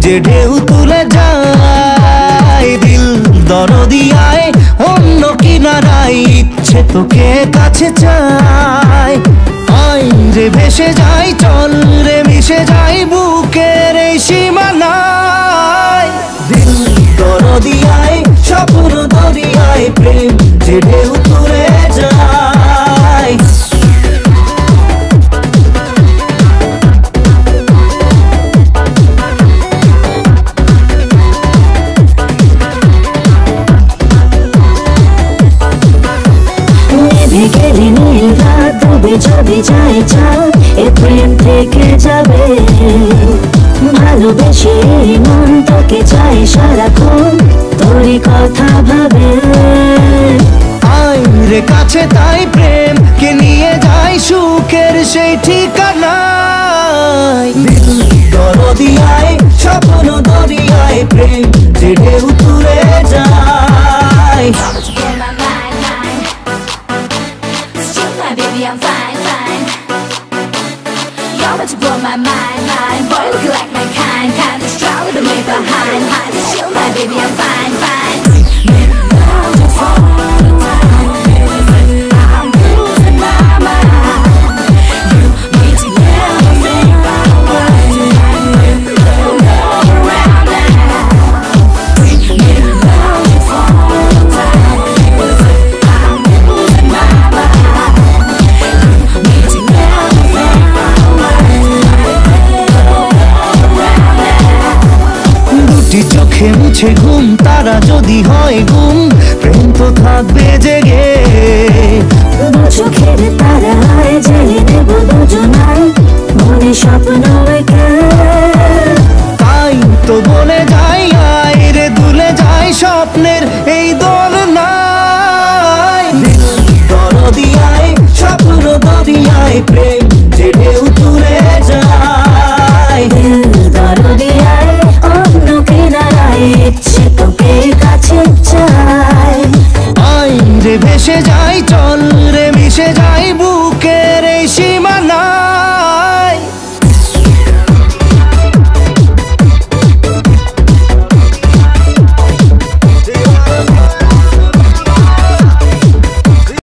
যে ঢেউ তুলে যায়। দিল দরদিয়ায় অন্য কিনারায় ইচ্ছে তোকে কাছে চায়। আয় রে ভেসে যাই, চল রে মিশে যাই বুকের এই সীমানায়। দিল দরদিয়ায় স্বপ্ন দরিয়ায় প্রেম যে ঢেউ তুলে যায়। বিকেলে নীল রাত ডুবে যদি যায় চাঁদ, এ প্রেম থেকে যাবে। ভালোবেসে মন তোকে চাই সারাক্ষণ, তোরই কথা ভাবে। আয় রে কাছে তাই প্রেম কে নিয়ে যাই সুখের সেই ঠিকানায়। দিল দরদিয়ায় স্বপ্ন দরিয়ায় প্রেম যে ঢেউ তুলে যায়। Baby, I'm fine, fine. You're about to blow my mind, mind. Boy, looking like my kind, kind of strong with the way behind, behind. Chill, my baby, I'm fine, fine. I'm losing my mind. You need to get me right. Around now. I'm losing my mind. দুটি চোখে মুছে ঘুম, তারা যদি হয় গুম, প্রেম তো থাকবে জেগে। চোখের তারা জেলে দেব দুজনায়, মনে স্বপ্ন এঁকে।